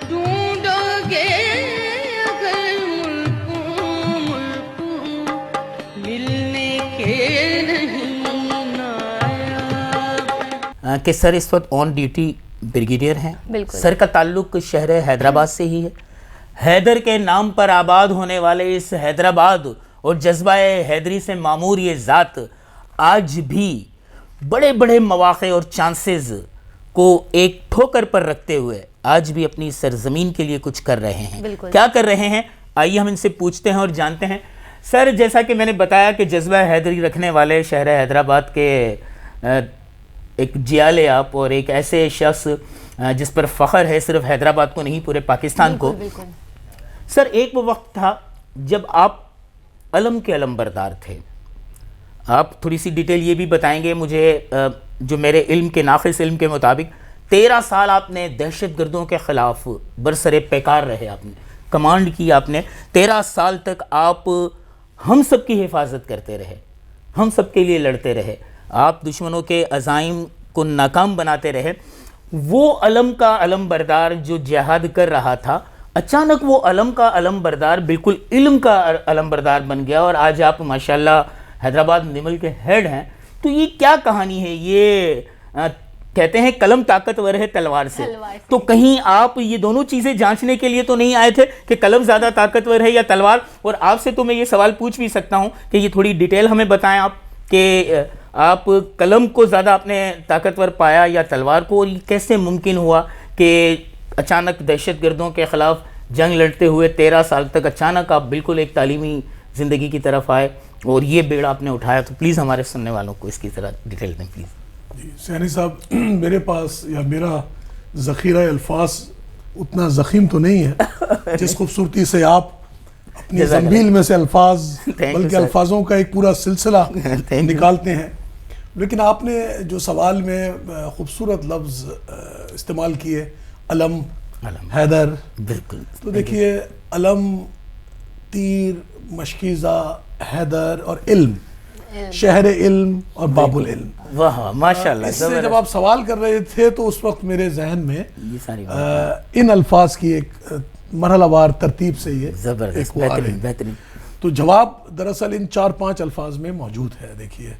ڈھونڈو گے اگر ملک ملنے کے نہیں نایاب. کہ سر اس وقت آن ڈیوٹی بریگیڈیئر ہیں. سر کا تعلق شہر حیدرآباد سے ہی ہے. حیدر کے نام پر آباد ہونے والے اس حیدرآباد اور جذبہ حیدری سے معمور یہ ذات آج بھی بڑے بڑے مواقع اور چانسز کو ایک ٹھوکر پر رکھتے ہوئے آج بھی اپنی سرزمین کے لیے کچھ کر رہے ہیں. کیا کر رہے ہیں آئیے ہم ان سے پوچھتے ہیں اور جانتے ہیں. سر جیسا کہ میں نے بتایا کہ جذبہ حیدری رکھنے والے شہر حیدرآباد کے ایک جیالے آپ اور ایک ایسے شخص جس پر فخر ہے صرف حیدرآباد کو نہیں پورے پاکستان کو. سر ایک وہ وقت تھا جب آپ علم کے علم بردار تھے. آپ تھوڑی سی ڈیٹیل یہ بھی بتائیں گے مجھے جو میرے علم کے ناقص علم کے مطابق 13 سال آپ نے دہشت گردوں کے خلاف برسر پیکار رہے. آپ نے کمانڈ کی. آپ نے 13 سال تک آپ ہم سب کی حفاظت کرتے رہے, ہم سب کے لیے لڑتے رہے. آپ دشمنوں کے عزائم کو ناکام بناتے رہے. وہ علم کا علم بردار جو جہاد کر رہا تھا اچانک وہ علم کا علم بردار بالکل علم کا علم بردار بن گیا اور آج آپ ماشاءاللہ حیدرآباد نمل کے ہیڈ ہیں. تو یہ کیا کہانی ہے؟ یہ کہتے ہیں قلم طاقتور ہے تلوار سے, تو کہیں آپ یہ دونوں چیزیں جانچنے کے لیے تو نہیں آئے تھے کہ قلم زیادہ طاقتور ہے یا تلوار؟ اور آپ سے تو میں یہ سوال پوچھ بھی سکتا ہوں کہ یہ تھوڑی ڈیٹیل ہمیں بتائیں آپ کہ آپ قلم کو زیادہ اپنے طاقتور پایا یا تلوار کو, اور یہ کیسے ممکن ہوا کہ اچانک دہشت گردوں کے خلاف جنگ لڑتے ہوئے 13 سال تک اچانک آپ بالکل ایک تعلیمی زندگی کی طرف آئے اور یہ بیڑا آپ نے اٹھایا؟ تو پلیز ہمارے سننے والوں کو اس کی طرح ڈیٹیل دیں پلیز. جی سیانی صاحب, میرے پاس یا میرا ذخیرہ الفاظ اتنا ضخیم تو نہیں ہے جس خوبصورتی سے آپ اپنی زنبیل میں سے الفاظ بلکہ الفاظوں کا ایک پورا سلسلہ نکالتے ہیں. لیکن آپ نے جو سوال میں خوبصورت لفظ استعمال کیے علم, حیدر, بالکل تو دیکھیے علم, تیر, مشکیزہ, حیدر اور علم, شہر علم اور باب العلم. واہ ماشاءاللہ. اس سے جب آپ سوال کر رہے تھے تو اس وقت میرے ذہن میں ان الفاظ کی ایک مرحلہ وار ترتیب سے یہ زبردست بہترین. تو جواب دراصل ان 4-5 الفاظ میں موجود ہے. دیکھیے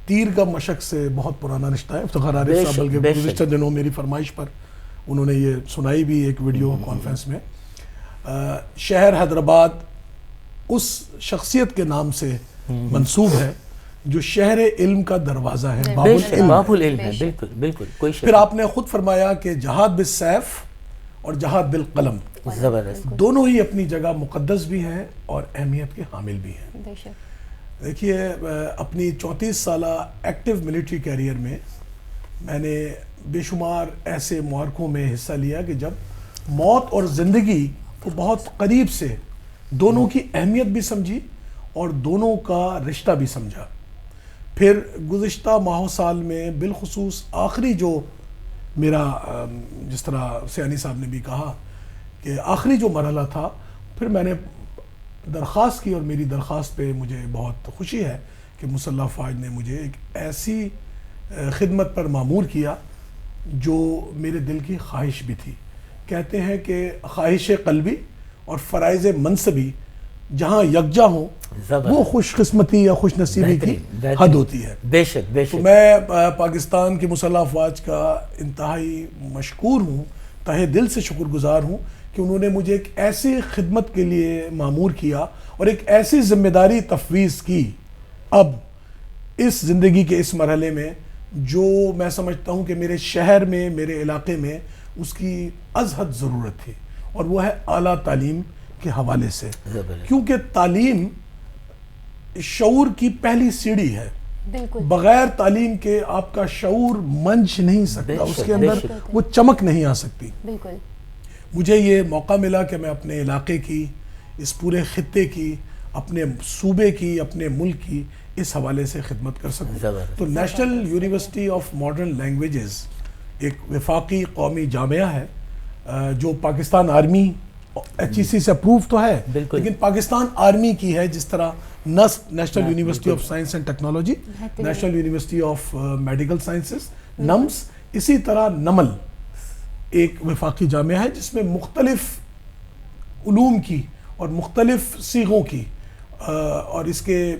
تیر کا مشق سے بہت پرانا رشتہ ہے. افتخار عارف صاحب بلکہ گزشتہ دنوں میری فرمائش پر انہوں نے یہ سنائی بھی ایک ویڈیو کانفرنس میں. شہر حیدرآباد اس شخصیت کے نام سے منسوب ہے جو شہر علم کا دروازہ ہے, باب العلم ہے. بالکل بالکل کوئی شک. پھر آپ نے خود فرمایا کہ جہاد بالسیف اور جہاد بالقلم دونوں ہی اپنی جگہ مقدس بھی ہیں اور اہمیت کے حامل بھی ہیں. دیکھیے اپنی 34 سالہ ایکٹیو ملٹری کیریئر میں نے بے شمار ایسے معرکوں میں حصہ لیا کہ جب موت اور زندگی کو بہت قریب سے دونوں کی اہمیت بھی سمجھی اور دونوں کا رشتہ بھی سمجھا. پھر گزشتہ ماہ سال میں بالخصوص آخری جو میرا جس طرح سیانی صاحب نے بھی کہا کہ آخری جو مرحلہ تھا, پھر میں نے درخواست کی اور میری درخواست پہ مجھے بہت خوشی ہے کہ مسلح افواج نے مجھے ایک ایسی خدمت پر مامور کیا جو میرے دل کی خواہش بھی تھی. کہتے ہیں کہ خواہش قلبی اور فرائض منصبی جہاں یکجا ہوں وہ خوش قسمتی یا خوش نصیبی کی حد ہوتی ہے. بے شک بے شک. تو میں پاکستان کی مسلح افواج کا انتہائی مشکور ہوں, تہہ دل سے شکر گزار ہوں کہ انہوں نے مجھے ایک ایسی خدمت کے لیے مامور کیا اور ایک ایسی ذمہ داری تفویض کی اب اس زندگی کے اس مرحلے میں جو میں سمجھتا ہوں کہ میرے شہر میں, میرے علاقے میں اس کی ازحد ضرورت تھی, اور وہ ہے اعلیٰ تعلیم کے حوالے سے. کیونکہ تعلیم شعور کی پہلی سیڑھی ہے. بغیر تعلیم کے آپ کا شعور منچ نہیں سکتا, اس کے اندر وہ چمک نہیں آ سکتی. مجھے یہ موقع ملا کہ میں اپنے علاقے کی, اس پورے خطے کی, اپنے صوبے کی, اپنے ملک کی اس حوالے سے خدمت کر سکوں. تو national university of modern languages ایک وفاقی قومی جامعہ ہے جو پاکستان آرمی HEC سے اپروو تو ہے لیکن پاکستان آرمی کی ہے. جس طرح NUST national university of science and technology, national university of medical sciences NUMS, اسی طرح نمل ایک وفاقی جامعہ ہے جس میں مختلف علوم کی اور مختلف صیغوں کی اور اس کی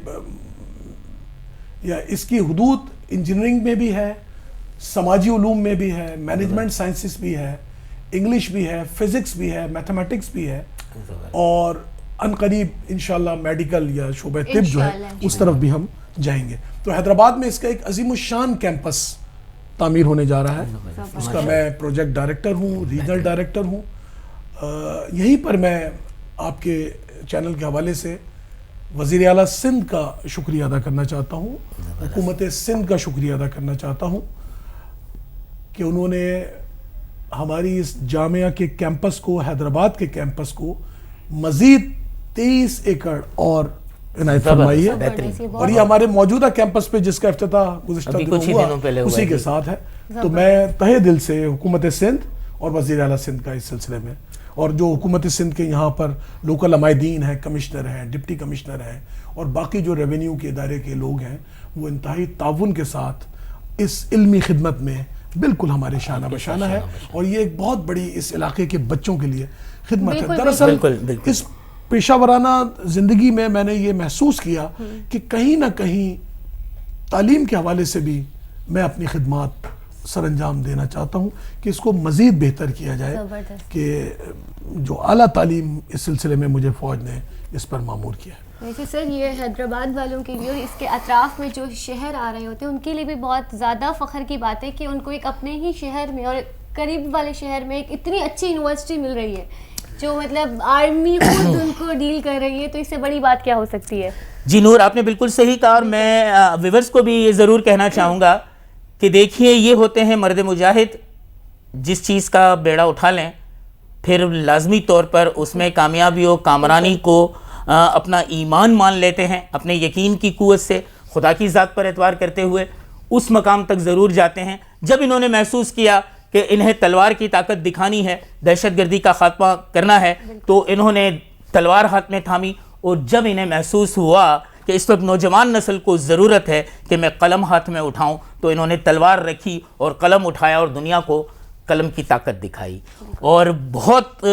حدود انجینئرنگ میں بھی ہے، سماجی علوم میں بھی ہے، مینجمنٹ سائنسز بھی ہے، انگلش بھی ہے، فزکس بھی ہے، میتھمیٹکس بھی ہے، اور ان قریب انشاءاللہ میڈیکل یا شعبہ طب جو ہے اس طرف بھی ہم جائیں گے. تو حیدرآباد میں اس کا ایک عظیم الشان کیمپس تعمیر ہونے جا رہا ہے. اس کا میں پروجیکٹ ڈائریکٹر ہوں، ریجنل ڈائریکٹر ہوں. یہیں پر میں آپ کے چینل کے حوالے سے وزیر اعلیٰ سندھ کا شکریہ ادا کرنا چاہتا ہوں، حکومت سندھ کا شکریہ ادا کرنا چاہتا ہوں کہ انہوں نے ہماری اس جامعہ کے کیمپس کو، حیدرآباد کے کیمپس کو مزید 23 ایکڑ اور عنایت فرمائی ہے. اور یہ ہمارے موجودہ کیمپس پہ جس کا افتتاح گزشتہ دنوں ہوا اسی کے ساتھ ہے. تو میں تہہ دل سے حکومت سندھ اور وزیر اعلیٰ سندھ کا اس سلسلے میں، اور جو حکومت سندھ کے یہاں پر لوکل عمائدین ہیں، کمشنر ہیں، ڈپٹی کمشنر ہیں، اور باقی جو ریونیو کے ادارے کے لوگ ہیں، وہ انتہائی تعاون کے ساتھ اس علمی خدمت میں بالکل ہمارے شانہ بشانہ ہے. اور یہ ایک بہت بڑی اس علاقے کے بچوں کے لیے خدمت ہے. دراصل اس پیشہ ورانہ زندگی میں نے یہ محسوس کیا کہ کہیں نہ کہیں تعلیم کے حوالے سے بھی میں اپنی خدمات سر انجام دینا چاہتا ہوں کہ اس کو مزید بہتر کیا جائے، کہ جو اعلیٰ تعلیم اس سلسلے میں مجھے فوج نے اس پر مامور کیا ہے. ویسے سر یہ حیدرآباد والوں کے لیے اور اس کے اطراف میں جو شہر آ رہے ہوتے ہیں ان کے لیے بھی بہت زیادہ فخر کی بات ہے کہ ان کو ایک اپنے ہی شہر میں اور قریب والے شہر میں ایک اتنی اچھی یونیورسٹی مل رہی ہے جو مطلب آرمی خود ان کو ڈیل کر رہی ہے. تو اس سے بڑی بات کیا ہو سکتی ہے؟ جی نور، آپ نے بالکل صحیح کہا، اور میں ویورز کو بھی یہ ضرور کہنا چاہوں گا کہ دیکھیے یہ ہوتے ہیں مرد مجاہد، جس چیز کا بیڑا اٹھا لیں پھر لازمی طور پر اس میں کامیابی و کامرانی کو اپنا ایمان مان لیتے ہیں، اپنے یقین کی قوت سے خدا کی ذات پر اعتبار کرتے ہوئے اس مقام تک ضرور جاتے ہیں. جب انہوں نے محسوس کیا کہ انہیں تلوار کی طاقت دکھانی ہے، دہشت گردی کا خاتمہ کرنا ہے، تو انہوں نے تلوار ہاتھ میں تھامی. اور جب انہیں محسوس ہوا کہ اس وقت نوجوان نسل کو ضرورت ہے کہ میں قلم ہاتھ میں اٹھاؤں، تو انہوں نے تلوار رکھی اور قلم اٹھایا اور دنیا کو قلم کی طاقت دکھائی. اور بہت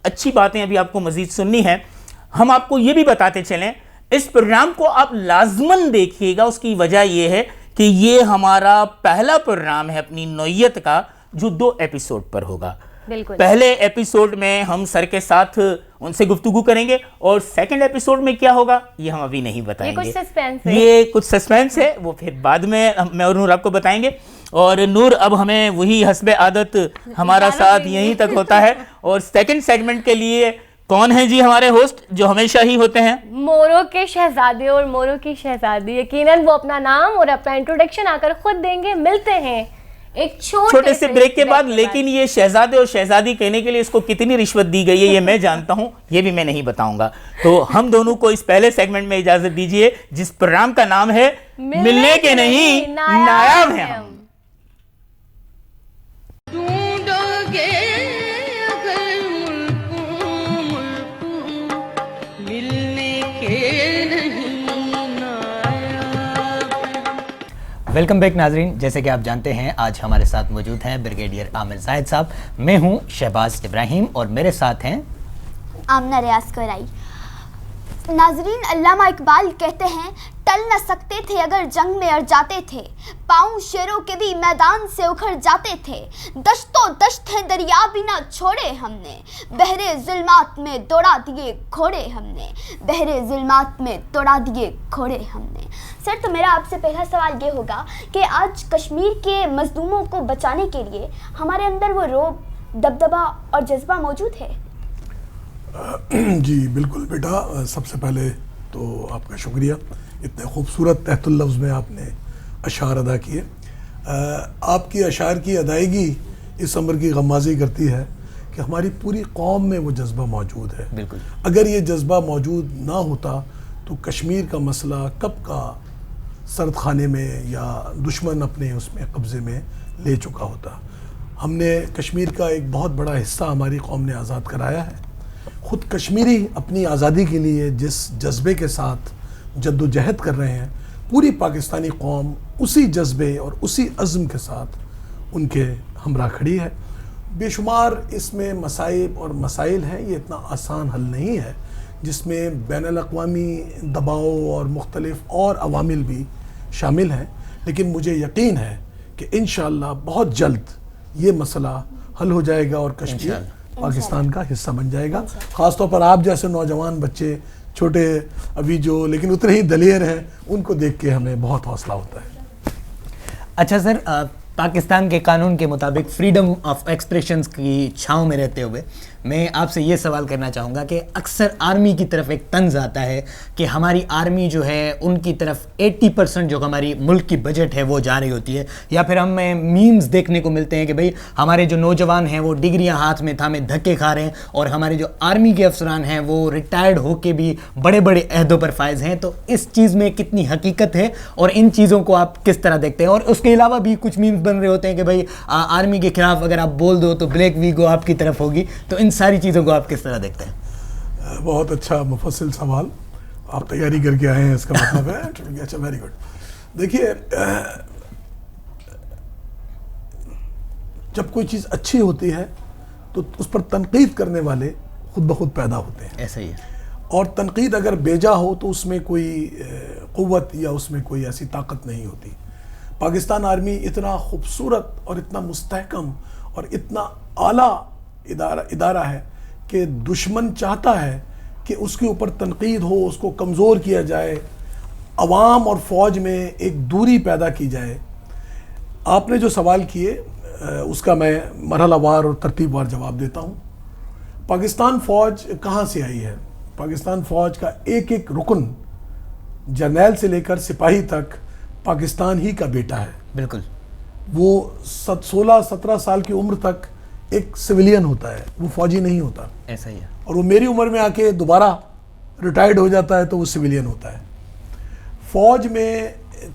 اچھی باتیں ابھی آپ کو مزید سننی ہے. ہم آپ کو یہ بھی بتاتے چلیں، اس پروگرام کو آپ لازماً دیکھیے گا. اس کی وجہ یہ ہے کہ یہ ہمارا پہلا پروگرام ہے اپنی نوعیت کا جو 2 ایپیسوڈ پر ہوگا. پہلے ایپیسوڈ میں ہم سر کے ساتھ ان سے گفتگو کریں گے، اور سیکنڈ ایپیسوڈ میں کیا ہوگا یہ ہم ابھی نہیں بتائیں گے. یہ کچھ سسپینس ہے، وہ پھر بعد میں میں اور نور آپ کو بتائیں گے. اور نور اب ہمیں وہی حسب عادت ہمارا ساتھ یہیں تک ہوتا ہے. اور سیکنڈ سیگمنٹ کے لیے کون ہیں جی ہمارے ہوسٹ جو ہمیشہ ہی ہوتے ہیں؟ مورو کے شہزادے اور مورو کی شہزادی. یقیناً وہ اپنا نام اور اپنا انٹروڈکشن آ کر خود دیں گے. ملتے ہیں ایک چھوٹے سے بریک کے بعد. لیکن یہ شہزادے اور شہزادی کہنے کے لیے اس کو کتنی رشوت دی گئی ہے یہ میں جانتا ہوں، یہ بھی میں نہیں بتاؤں گا. تو ہم دونوں کو اس پہلے سیگمنٹ میں اجازت دیجیے جس پروگرام کا نام ہے ملنے کے نہیں نایاب ہیں ہم. ڈھونڈو گے اگر ملک ملنے کے نہیں نایاب. ویلکم بیک ناظرین. جیسے کہ آپ جانتے ہیں آج ہمارے ساتھ موجود ہیں بریگیڈیئر عامر زاہد صاحب. میں ہوں شہباز ابراہیم اور میرے ساتھ ہیں آمنہ ریاض کرائی. ناظرین، علامہ اقبال کہتے ہیں ٹل نہ سکتے تھے اگر جنگ میں اڑ جاتے تھے، پاؤں شیروں کے بھی میدان سے اکھڑ جاتے تھے. دشتوں دشت ہے دریا بھی نہ چھوڑے ہم نے، بحر ظلمات میں دوڑا دیے گھوڑے ہم نے، بحر ظلمات میں دوڑا دیے گھوڑے ہم نے. سر، تو میرا آپ سے پہلا سوال یہ ہوگا کہ آج کشمیر کے مظلوموں کو بچانے کے لیے ہمارے اندر وہ روب، دبدبہ اور جذبہ موجود ہے؟ جی بالکل بیٹا، سب سے پہلے تو آپ کا شکریہ، اتنے خوبصورت تحت اللفظ میں آپ نے اشعار ادا کیے. آپ کی اشعار کی ادائیگی اس امر کی غمازی کرتی ہے کہ ہماری پوری قوم میں وہ جذبہ موجود ہے. بالکل. اگر یہ جذبہ موجود نہ ہوتا تو کشمیر کا مسئلہ کب کا سرد خانے میں یا دشمن اپنے اس میں قبضے میں لے چکا ہوتا. ہم نے کشمیر کا ایک بہت بڑا حصہ ہماری قوم نے آزاد کرایا ہے. خود کشمیری اپنی آزادی کے لیے جس جذبے کے ساتھ جد و جہد کر رہے ہیں، پوری پاکستانی قوم اسی جذبے اور اسی عزم کے ساتھ ان کے ہمراہ کھڑی ہے. بے شمار اس میں مصائب اور مسائل ہیں. یہ اتنا آسان حل نہیں ہے جس میں بین الاقوامی دباؤ اور مختلف اور عوامل بھی شامل ہیں, لیکن مجھے یقین ہے کہ انشاءاللہ بہت جلد یہ مسئلہ حل ہو جائے گا اور کشمیر پاکستان کا حصہ بن جائے گا. خاص طور پر آپ جیسے نوجوان بچے چھوٹے ابھی جو لیکن اتنے ہی دلیر ہیں, ان کو دیکھ کے ہمیں بہت حوصلہ ہوتا ہے. اچھا سر, پاکستان کے قانون کے مطابق فریڈم آف ایکسپریشنز کی چھاؤں میں رہتے ہوئے میں آپ سے یہ سوال کرنا چاہوں گا کہ اکثر آرمی کی طرف ایک طنز آتا ہے کہ ہماری آرمی جو ہے ان کی طرف 80% جو ہماری ملک کی بجٹ ہے وہ جا رہی ہوتی ہے, یا پھر ہمیں میمز دیکھنے کو ملتے ہیں کہ بھئی ہمارے جو نوجوان ہیں وہ ڈگریاں ہاتھ میں تھامے دھکے کھا رہے ہیں, اور ہمارے جو آرمی کے افسران ہیں وہ ریٹائرڈ ہو کے بھی بڑے بڑے عہدوں پر فائز ہیں. تو اس چیز میں کتنی حقیقت ہے اور ان چیزوں کو آپ کس طرح دیکھتے ہیں؟ اور اس کے علاوہ بھی کچھ میمز بن رہے ہوتے ہیں کہ بھئی آرمی کے خلاف اگر آپ بول دو تو بلیک ویگو آپ کی طرف ہوگی. تو ان ساری چیزوں کو آپ کس طرح دیکھتے ہیں؟ بہت اچھا مفصل سوال, آپ تیاری کر کے آئے ہیں, اس کا مطلب ہے اچھا, ویری گڈ. دیکھیے, جب کوئی چیز اچھی ہوتی ہے تو اس پر تنقید کرنے والے خود بخود پیدا ہوتے ہیں. ایسا ہی ہے. اور تنقید اگر بیجا ہو تو اس میں کوئی قوت یا اس میں کوئی ایسی طاقت نہیں ہوتی. پاکستان آرمی اتنا خوبصورت اور اتنا مستحکم اور اتنا اعلیٰ ادارہ ہے کہ دشمن چاہتا ہے کہ اس کے اوپر تنقید ہو, اس کو کمزور کیا جائے, عوام اور فوج میں ایک دوری پیدا کی جائے. آپ نے جو سوال کیے اس کا میں مرحلہ وار اور ترتیب وار جواب دیتا ہوں. پاکستان فوج کہاں سے آئی ہے؟ پاکستان فوج کا ایک ایک رکن جرنیل سے لے کر سپاہی تک پاکستان ہی کا بیٹا ہے. بالکل. وہ 16-17 سال کی عمر تک ایک سویلین ہوتا ہے, وہ فوجی نہیں ہوتا. ایسا ہی ہے. اور وہ میری عمر میں آ کے دوبارہ ریٹائرڈ ہو جاتا ہے تو وہ سویلین ہوتا ہے. فوج میں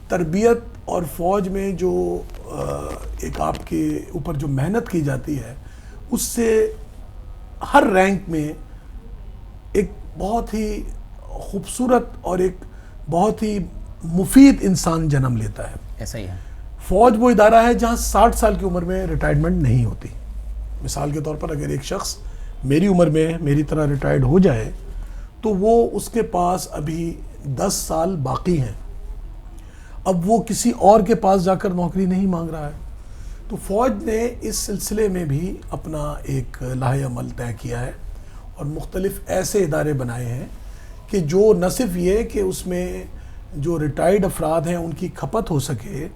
تربیت اور فوج میں جو ایک آپ کے اوپر جو محنت کی جاتی ہے, اس سے ہر رینک میں ایک بہت ہی خوبصورت اور ایک بہت ہی مفید انسان جنم لیتا ہے. ایسا ہی ہے. فوج وہ ادارہ ہے جہاں 60 سال کی عمر میں ریٹائرمنٹ نہیں ہوتی. مثال کے طور پر اگر ایک شخص میری عمر میں میری طرح ریٹائرڈ ہو جائے تو وہ اس کے پاس ابھی 10 سال باقی ہیں. اب وہ کسی اور کے پاس جا کر نوکری نہیں مانگ رہا ہے. تو فوج نے اس سلسلے میں بھی اپنا ایک لاہ عمل طے کیا ہے اور مختلف ایسے ادارے بنائے ہیں کہ جو نہ صرف یہ کہ اس میں جو ریٹائرڈ افراد ہیں ان کی کھپت ہو سکے,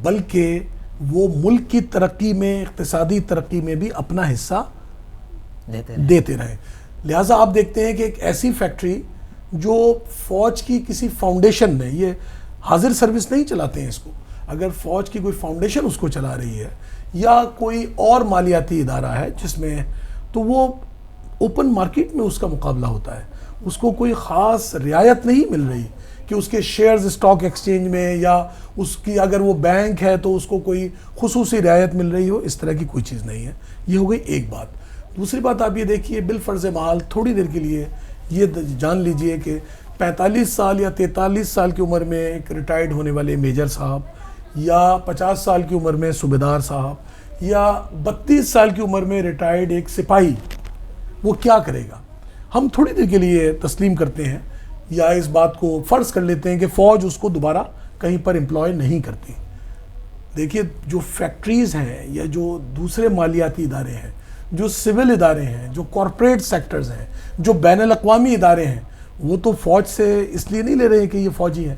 بلکہ وہ ملک کی ترقی میں, اقتصادی ترقی میں بھی اپنا حصہ دیتے رہیں. لہٰذا آپ دیکھتے ہیں کہ ایک ایسی فیکٹری جو فوج کی کسی فاؤنڈیشن نے, یہ حاضر سروس نہیں چلاتے ہیں اس کو, اگر فوج کی کوئی فاؤنڈیشن اس کو چلا رہی ہے یا کوئی اور مالیاتی ادارہ ہے جس میں, تو وہ اوپن مارکیٹ میں اس کا مقابلہ ہوتا ہے. اس کو کوئی خاص رعایت نہیں مل رہی کہ اس کے شیئرز اسٹاک ایکسچینج میں, یا اس کی اگر وہ بینک ہے تو اس کو کوئی خصوصی رعایت مل رہی ہو. اس طرح کی کوئی چیز نہیں ہے. یہ ہو گئی ایک بات. دوسری بات آپ یہ دیکھیے, بالفرض محال تھوڑی دیر کے لیے یہ جان لیجئے کہ 45 سال یا 43 سال کی عمر میں ایک ریٹائرڈ ہونے والے میجر صاحب, یا 50 سال کی عمر میں صوبیدار صاحب, یا 32 سال کی عمر میں ریٹائرڈ ایک سپاہی, وہ کیا کرے گا؟ ہم تھوڑی دیر کے لیے تسلیم کرتے ہیں یا اس بات کو فرض کر لیتے ہیں کہ فوج اس کو دوبارہ کہیں پر امپلوائے نہیں کرتی. دیکھیے, جو فیکٹریز ہیں یا جو دوسرے مالیاتی ادارے ہیں, جو سول ادارے ہیں, جو کارپوریٹ سیکٹرز ہیں, جو بین الاقوامی ادارے ہیں, وہ تو فوج سے اس لیے نہیں لے رہے ہیں کہ یہ فوجی ہیں.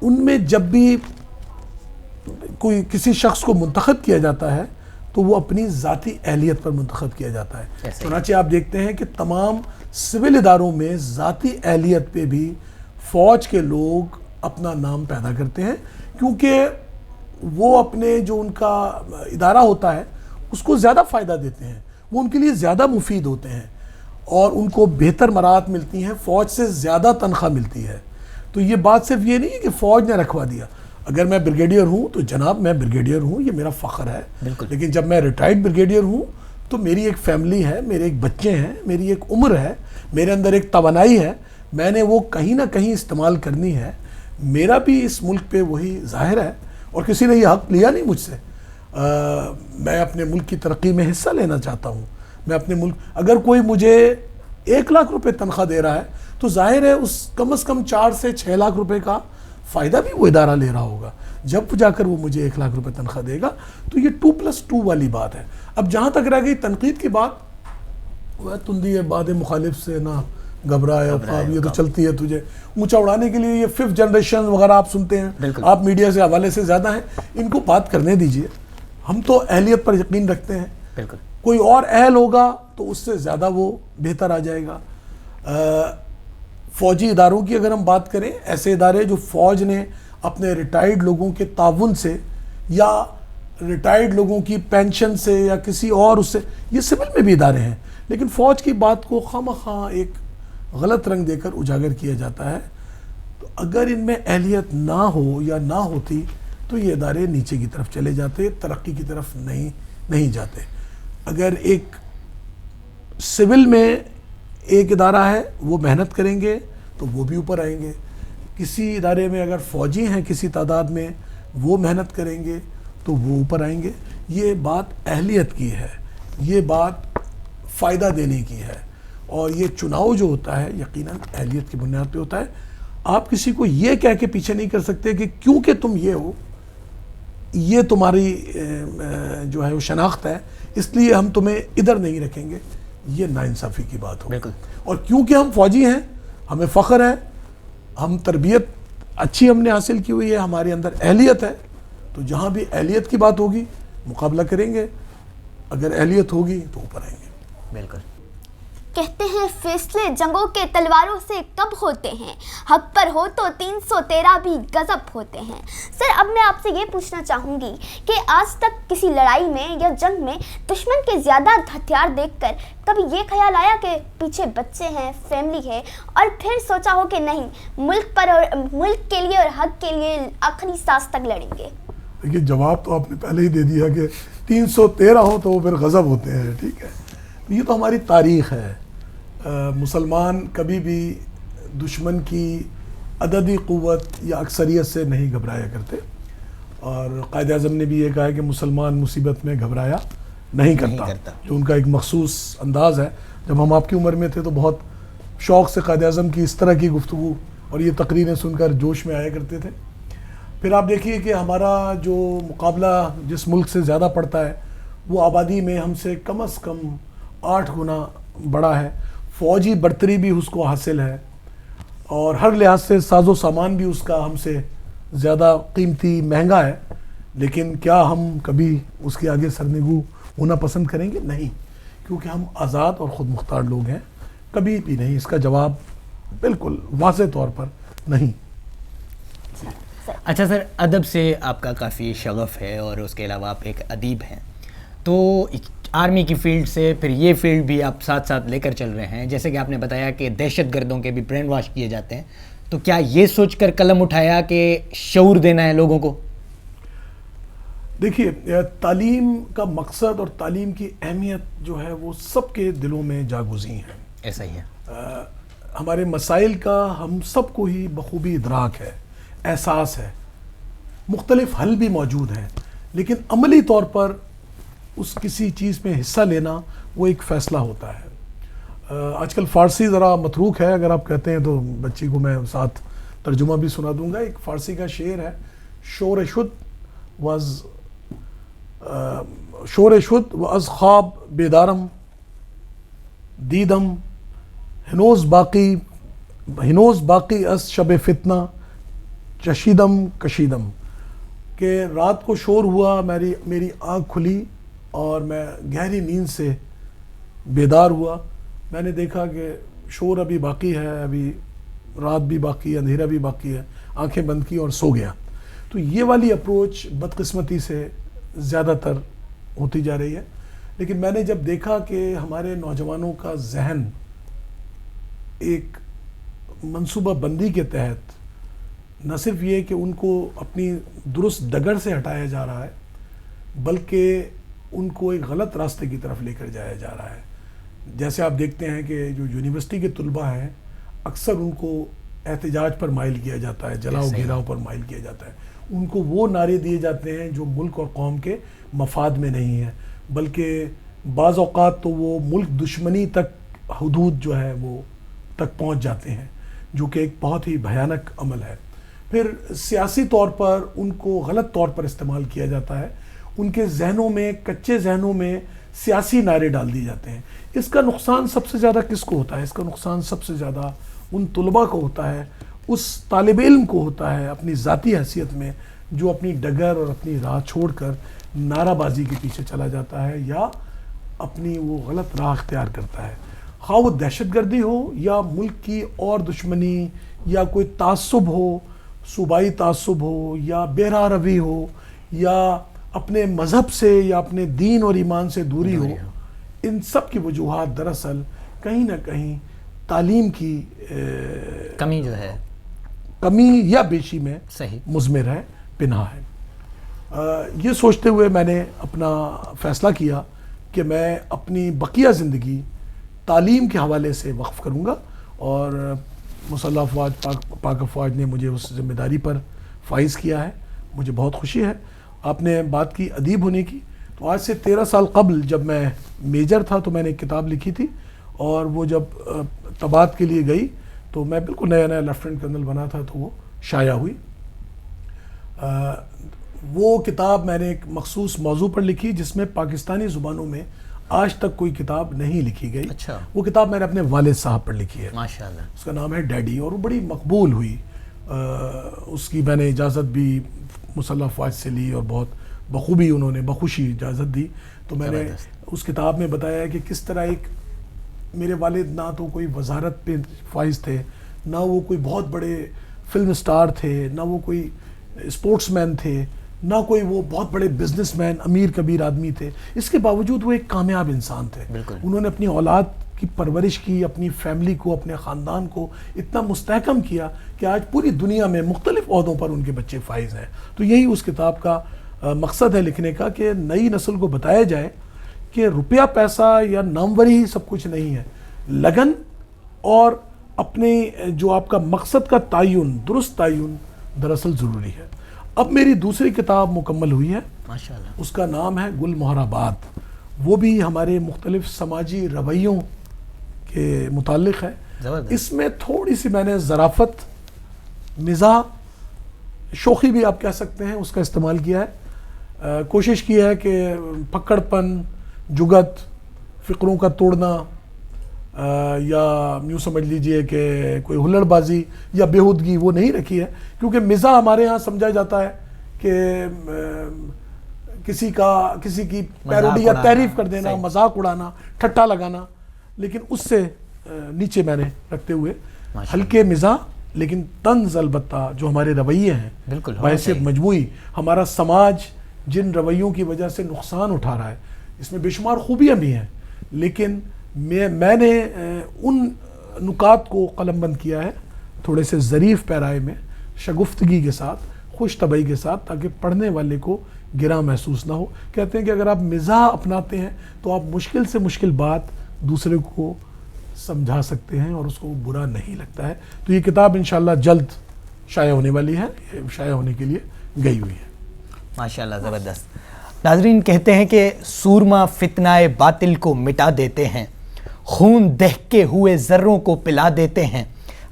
ان میں جب بھی کوئی کسی شخص کو منتخب کیا جاتا ہے تو وہ اپنی ذاتی اہلیت پر منتخب کیا جاتا ہے. چنانچہ آپ دیکھتے ہیں کہ تمام سول اداروں میں ذاتی اہلیت پہ بھی فوج کے لوگ اپنا نام پیدا کرتے ہیں, کیونکہ وہ اپنے جو ان کا ادارہ ہوتا ہے اس کو زیادہ فائدہ دیتے ہیں, وہ ان کے لیے زیادہ مفید ہوتے ہیں اور ان کو بہتر مراعات ملتی ہیں, فوج سے زیادہ تنخواہ ملتی ہے. تو یہ بات صرف یہ نہیں ہے کہ فوج نے رکھوا دیا. اگر میں بریگیڈیئر ہوں تو جناب میں بریگیڈیئر ہوں, یہ میرا فخر ہے. لیکن جب میں ریٹائرڈ بریگیڈیئر ہوں تو میری ایک فیملی ہے, میرے ایک بچے ہیں, میری ایک عمر ہے, میرے اندر ایک توانائی ہے, میں نے وہ کہیں نہ کہیں استعمال کرنی ہے. میرا بھی اس ملک پہ وہی ظاہر ہے اور کسی نے یہ حق لیا نہیں مجھ سے. میں اپنے ملک کی ترقی میں حصہ لینا چاہتا ہوں. میں اپنے ملک, اگر کوئی مجھے 1 لاکھ روپے تنخواہ دے رہا ہے تو ظاہر ہے اس کم از کم 4 سے 6 لاکھ روپے کا فائدہ بھی وہ ادارہ لے رہا ہوگا جب جا کر وہ مجھے 1 لاکھ روپے تنخواہ دے گا. تو یہ 2+2 والی بات ہے. اب جہاں تک رہ گئی تنقید کی بات, وہ تندی ہے باد مخالف سے نہ گھبرایا خواب, یہ تو چلتی ہے تجھے اونچا اڑانے کے لیے. یہ 5th جنریشن وغیرہ آپ سنتے ہیں, آپ میڈیا سے حوالے سے زیادہ ہیں, ان کو بات کرنے دیجئے. ہم تو اہلیت پر یقین رکھتے ہیں, کوئی اور اہل ہوگا تو اس سے زیادہ وہ بہتر آ جائے گا. فوجی اداروں کی اگر ہم بات کریں, ایسے ادارے جو فوج نے اپنے ریٹائرڈ لوگوں کے تعاون سے یا ریٹائرڈ لوگوں کی پینشن سے یا کسی اور اس سے, یہ سول میں بھی ادارے ہیں, لیکن فوج کی بات کو خواہ ایک غلط رنگ دے کر اجاگر کیا جاتا ہے. تو اگر ان میں اہلیت نہ ہو یا نہ ہوتی تو یہ ادارے نیچے کی طرف چلے جاتے, ترقی کی طرف نہیں جاتے. اگر ایک سول میں ایک ادارہ ہے وہ محنت کریں گے تو وہ بھی اوپر آئیں گے. کسی ادارے میں اگر فوجی ہیں کسی تعداد میں, وہ محنت کریں گے تو وہ اوپر آئیں گے. یہ بات اہلیت کی ہے, یہ بات فائدہ دینے کی ہے, اور یہ چناؤ جو ہوتا ہے یقیناً اہلیت کی بنیاد پہ ہوتا ہے. آپ کسی کو یہ کہہ کے پیچھے نہیں کر سکتے کہ کیونکہ تم یہ ہو, یہ تمہاری جو ہے وہ شناخت ہے, اس لیے ہم تمہیں ادھر نہیں رکھیں گے. یہ ناانصافی کی بات ہو. اور کیونکہ ہم فوجی ہیں, ہمیں فخر ہے, ہم تربیت اچھی ہم نے حاصل کی ہوئی ہے, ہمارے اندر اہلیت ہے, تو جہاں بھی اہلیت کی بات ہوگی مقابلہ کریں گے. اگر اہلیت ہوگی تو اوپر آئیں گے. بالکل. کہتے ہیں فیصلے جنگوں کے تلواروں سے کب ہوتے ہیں, حق پر ہو تو 313 بھی غضب ہوتے ہیں. سر, اب میں آپ سے یہ پوچھنا چاہوں گی کہ آج تک کسی لڑائی میں یا جنگ میں دشمن کے زیادہ ہتھیار دیکھ کر کبھی یہ خیال آیا کہ پیچھے بچے ہیں, فیملی ہے, اور پھر سوچا ہو کہ نہیں, ملک پر اور ملک کے لیے اور حق کے لیے آخری سانس تک لڑیں گے؟ دیکھیے, جواب تو آپ نے پہلے ہی دے دیا کہ 313 ہو تو وہ پھر غضب ہوتے ہیں. ٹھیک ہے, یہ تو ہماری تاریخ ہے. مسلمان کبھی بھی دشمن کی عددی قوت یا اکثریت سے نہیں گھبرایا کرتے, اور قائد اعظم نے بھی یہ کہا ہے کہ مسلمان مصیبت میں گھبرایا نہیں کرتا, جو ان کا ایک مخصوص انداز ہے. جب ہم آپ کی عمر میں تھے تو بہت شوق سے قائد اعظم کی اس طرح کی گفتگو اور یہ تقریریں سن کر جوش میں آیا کرتے تھے. پھر آپ دیکھیے کہ ہمارا جو مقابلہ جس ملک سے زیادہ پڑتا ہے وہ آبادی میں ہم سے کم از کم 8 گنا بڑا ہے, فوجی برتری بھی اس کو حاصل ہے, اور ہر لحاظ سے ساز و سامان بھی اس کا ہم سے زیادہ قیمتی مہنگا ہے. لیکن کیا ہم کبھی اس کے آگے سرنگو ہونا پسند کریں گے؟ نہیں, کیونکہ ہم آزاد اور خود مختار لوگ ہیں. کبھی بھی نہیں. اس کا جواب بالکل واضح طور پر نہیں. اچھا سر, ادب سے آپ کا کافی شغف ہے اور اس کے علاوہ آپ ایک ادیب ہیں, تو آرمی کی فیلڈ سے پھر یہ فیلڈ بھی آپ ساتھ ساتھ لے کر چل رہے ہیں. جیسے کہ آپ نے بتایا کہ دہشت گردوں کے بھی برین واش کیے جاتے ہیں, تو کیا یہ سوچ کر قلم اٹھایا کہ شعور دینا ہے لوگوں کو؟ دیکھیے, تعلیم کا مقصد اور تعلیم کی اہمیت جو ہے وہ سب کے دلوں میں جاگزیں ہیں. ایسا ہی ہے. ہمارے مسائل کا ہم سب کو ہی بخوبی ادراک ہے, احساس ہے. مختلف حل بھی موجود ہیں, لیکن عملی طور پر اس کسی چیز میں حصہ لینا وہ ایک فیصلہ ہوتا ہے. آج کل فارسی ذرا متروک ہے, اگر آپ کہتے ہیں تو بچی کو میں ساتھ ترجمہ بھی سنا دوں گا. ایک فارسی کا شعر ہے, شور شد و از خواب بیدارم دیدم ہنوز باقی از شب فتنہ چشیدم کشیدم. کہ رات کو شور ہوا, میری آنکھ کھلی اور میں گہری نیند سے بیدار ہوا. میں نے دیکھا کہ شور ابھی باقی ہے, ابھی رات بھی باقی ہے, اندھیرا بھی باقی ہے. آنکھیں بند کی اور سو گیا. تو یہ والی اپروچ بدقسمتی سے زیادہ تر ہوتی جا رہی ہے. لیکن میں نے جب دیکھا کہ ہمارے نوجوانوں کا ذہن ایک منصوبہ بندی کے تحت نہ صرف یہ کہ ان کو اپنی درست ڈگر سے ہٹایا جا رہا ہے, بلکہ ان کو ایک غلط راستے کی طرف لے کر جایا جا رہا ہے. جیسے آپ دیکھتے ہیں کہ جو یونیورسٹی کے طلباء ہیں اکثر ان کو احتجاج پر مائل کیا جاتا ہے, جلاؤ گھیراؤ پر مائل کیا جاتا ہے. ان کو وہ نعرے دیے جاتے ہیں جو ملک اور قوم کے مفاد میں نہیں ہیں, بلکہ بعض اوقات تو وہ ملک دشمنی تک حدود جو ہے وہ تک پہنچ جاتے ہیں, جو کہ ایک بہت ہی بھیانک عمل ہے. پھر سیاسی طور پر ان کو غلط طور پر استعمال کیا جاتا ہے. ان کے ذہنوں میں, کچے ذہنوں میں سیاسی نعرے ڈال دیے جاتے ہیں. اس کا نقصان سب سے زیادہ کس کو ہوتا ہے؟ اس کا نقصان سب سے زیادہ ان طلباء کو ہوتا ہے, اس طالب علم کو ہوتا ہے اپنی ذاتی حیثیت میں, جو اپنی ڈگر اور اپنی راہ چھوڑ کر نعرہ بازی کے پیچھے چلا جاتا ہے یا اپنی وہ غلط راہ اختیار کرتا ہے. خواہ وہ دہشت گردی ہو یا ملک کی اور دشمنی یا کوئی تعصب ہو, صوبائی تعصب ہو یا بے راہ روی ہو یا اپنے مذہب سے یا اپنے دین اور ایمان سے دوری ہو, ان سب کی وجوہات دراصل کہیں نہ کہیں تعلیم کی کمی جو ہے, کمی یا بیشی میں صحیح مضمر ہے, پنہا ہے. یہ سوچتے ہوئے میں نے اپنا فیصلہ کیا کہ میں اپنی بقیہ زندگی تعلیم کے حوالے سے وقف کروں گا, اور مسلح افواج پاک افواج نے مجھے اس ذمہ داری پر فائز کیا ہے. مجھے بہت خوشی ہے. آپ نے بات کی ادیب ہونے کی, تو آج سے 13 سال قبل جب میں میجر تھا تو میں نے ایک کتاب لکھی تھی, اور وہ جب طباعت کے لیے گئی تو میں بالکل نیا لیفٹیننٹ کرنل بنا تھا, تو وہ شائع ہوئی. وہ کتاب میں نے ایک مخصوص موضوع پر لکھی جس میں پاکستانی زبانوں میں آج تک کوئی کتاب نہیں لکھی گئی. اچھا. وہ کتاب میں نے اپنے والد صاحب پر لکھی ہے, ماشاءاللہ. اس کا نام ہے ڈیڈی, اور وہ بڑی مقبول ہوئی. اس کی میں نے اجازت بھی مسلح افواج سے لی اور بہت بخوبی انہوں نے بخوشی اجازت دی. تو میں نے اس کتاب میں بتایا ہے کہ کس طرح ایک میرے والد نہ تو کوئی وزارت پہ فائز تھے, نہ وہ کوئی بہت بڑے فلم سٹار تھے, نہ وہ کوئی اسپورٹس مین تھے, نہ کوئی وہ بہت بڑے بزنس مین امیر کبیر آدمی تھے. اس کے باوجود وہ ایک کامیاب انسان تھے. انہوں نے اپنی اولاد کی پرورش کی, اپنی فیملی کو, اپنے خاندان کو اتنا مستحکم کیا کہ آج پوری دنیا میں مختلف عہدوں پر ان کے بچے فائز ہیں. تو یہی اس کتاب کا مقصد ہے لکھنے کا, کہ نئی نسل کو بتایا جائے کہ روپیہ پیسہ یا ناموری ہی سب کچھ نہیں ہے. لگن اور اپنے جو آپ کا مقصد کا تعین, درست تعین دراصل ضروری ہے. اب میری دوسری کتاب مکمل ہوئی ہے, ماشاءاللہ. اس کا نام ہے گل مہر آباد. وہ بھی ہمارے مختلف سماجی رویوں کے متعلق ہے. اس میں تھوڑی سی میں نے ظرافت, مزاح, شوخی بھی آپ کہہ سکتے ہیں, اس کا استعمال کیا ہے. کوشش کی ہے کہ پکڑ پن, جگت, فکروں کا توڑنا, یا یوں سمجھ لیجئے کہ کوئی ہلڑ بازی یا بےہودگی وہ نہیں رکھی ہے, کیونکہ مزاح ہمارے ہاں سمجھا جاتا ہے کہ کسی کی پیروڈی یا تعریف کر دینا, مذاق اڑانا, ٹھٹا لگانا, لیکن اس سے نیچے میں نے رکھتے ہوئے ہلکے مزاح لیکن طنز البتہ جو ہمارے رویے ہیں بحیثیت مجموعی ہمارا سماج جن رویوں کی وجہ سے نقصان اٹھا رہا ہے, اس میں بے شمار خوبیاں بھی ہیں, لیکن میں نے ان نکات کو قلم بند کیا ہے تھوڑے سے ظریف پیرائے میں, شگفتگی کے ساتھ, خوش طبعی کے ساتھ, تاکہ پڑھنے والے کو گراں محسوس نہ ہو. کہتے ہیں کہ اگر آپ مزاح اپناتے ہیں تو آپ مشکل سے مشکل بات دوسرے کو سمجھا سکتے ہیں اور اس کو برا نہیں لگتا ہے. تو یہ کتاب انشاءاللہ جلد شائع ہونے والی ہے, شائع ہونے کے لیے گئی ہوئی ہے. ماشاءاللہ, زبردست. ناظرین, کہتے ہیں کہ سورما فتنہ باطل کو مٹا دیتے ہیں, خون دہکے ہوئے ذروں کو پلا دیتے ہیں,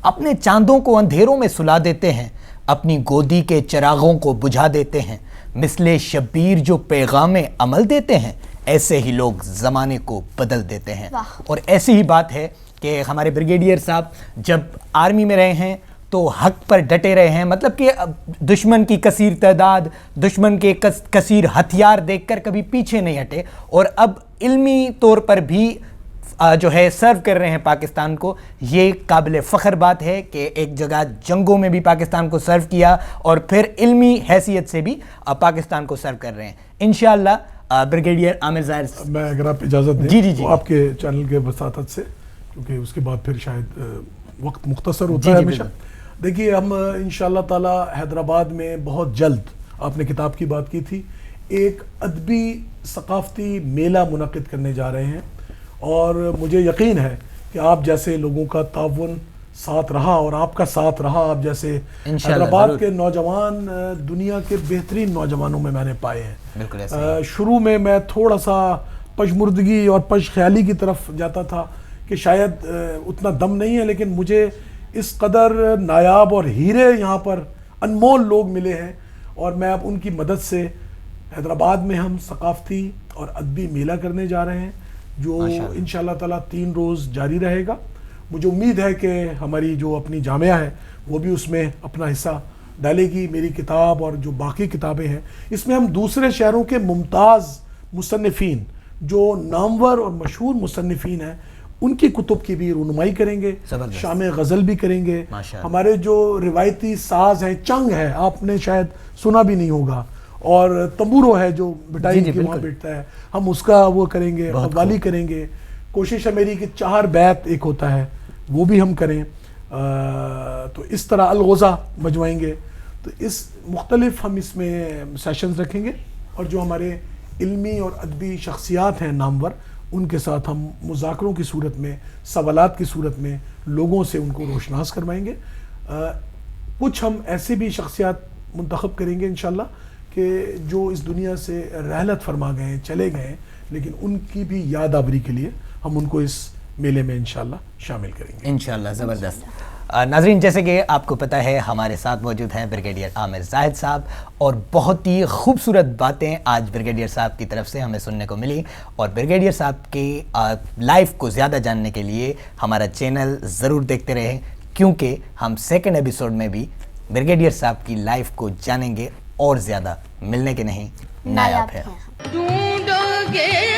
اپنے چاندوں کو اندھیروں میں سلا دیتے ہیں, اپنی گودی کے چراغوں کو بجھا دیتے ہیں, مثل شبیر جو پیغام عمل دیتے ہیں, ایسے ہی لوگ زمانے کو بدل دیتے ہیں. اور ایسی ہی بات ہے کہ ہمارے بریگیڈیئر صاحب جب آرمی میں رہے ہیں تو حق پر ڈٹے رہے ہیں, مطلب کہ دشمن کی کثیر تعداد, دشمن کے کثیر ہتھیار دیکھ کر کبھی پیچھے نہیں ہٹے, اور اب علمی طور پر بھی جو ہے سرو کر رہے ہیں پاکستان کو. یہ قابل فخر بات ہے کہ ایک جگہ جنگوں میں بھی پاکستان کو سرو کیا اور پھر علمی حیثیت سے بھی پاکستان کو سرو کر رہے ہیں. انشاءاللہ بریگیڈیئر عامر ظاہر, میں اگر آپ اجازت دیں جی تو آپ کے چینل کے وساطت سے, کیونکہ اس کے بعد پھر شاید وقت مختصر ہوتا ہے ہمیشہ. دیکھیے, ہم انشاءاللہ تعالی حیدرآباد میں بہت جلد, آپ نے کتاب کی بات کی تھی, ایک ادبی ثقافتی میلہ منعقد کرنے جا رہے ہیں, اور مجھے یقین ہے کہ آپ جیسے لوگوں کا تعاون ساتھ رہا اور آپ کا ساتھ رہا. آپ جیسے حیدرآباد کے نوجوان دنیا کے بہترین نوجوانوں میں نے پائے ہیں. بالکل ایسا. شروع میں تھوڑا سا پشمردگی اور پش خیالی کی طرف جاتا تھا کہ شاید اتنا دم نہیں ہے, لیکن مجھے اس قدر نایاب اور ہیرے یہاں پر انمول لوگ ملے ہیں, اور میں اب ان کی مدد سے حیدرآباد میں ہم ثقافتی اور ادبی میلہ کرنے جا رہے ہیں جو انشاءاللہ تعالیٰ 3 روز جاری رہے گا. مجھے امید ہے کہ ہماری جو اپنی جامعہ ہے وہ بھی اس میں اپنا حصہ ڈالے گی. میری کتاب اور جو باقی کتابیں ہیں اس میں ہم دوسرے شہروں کے ممتاز مصنفین جو نامور اور مشہور مصنفین ہیں ان کی کتب کی بھی رونمائی کریں گے. شام غزل بھی کریں گے. ہمارے جو روایتی ساز ہیں, چنگ ہے, آپ نے شاید سنا بھی نہیں ہوگا, اور تمبورو ہے جو بٹائی کی وہاں بیٹھتا ہے, ہم اس کا وہ کریں گے, قوالی کریں گے. کوشش ہے میری کہ 4 بیت ایک ہوتا ہے وہ بھی ہم کریں. تو اس طرح الغوزہ بجوائیں گے. تو اس مختلف ہم اس میں سیشنز رکھیں گے, اور جو ہمارے علمی اور ادبی شخصیات ہیں نامور ان کے ساتھ ہم مذاکروں کی صورت میں, سوالات کی صورت میں لوگوں سے ان کو روشناس کروائیں گے. کچھ ہم ایسے بھی شخصیات منتخب کریں گے انشاءاللہ کہ جو اس دنیا سے رحلت فرما گئے ہیں, چلے گئے ہیں, لیکن ان کی بھی یاد آوری کے لیے ہم ان کو اس میلے میں انشاءاللہ شامل کریں گے انشاءاللہ. زبردست. ناظرین, جیسے کہ آپ کو پتہ ہے ہمارے ساتھ موجود ہیں بریگیڈیئر عامر زاہد صاحب, اور بہت ہی خوبصورت باتیں آج بریگیڈیئر صاحب کی طرف سے ہمیں سننے کو ملی. اور بریگیڈیئر صاحب کی لائف کو زیادہ جاننے کے لیے ہمارا چینل ضرور دیکھتے رہیں, کیونکہ ہم 2nd ایپیسوڈ میں بھی بریگیڈیئر صاحب کی لائف کو جانیں گے اور زیادہ ملنے کے نہیں نایاب ہے. ڈھونڈو گے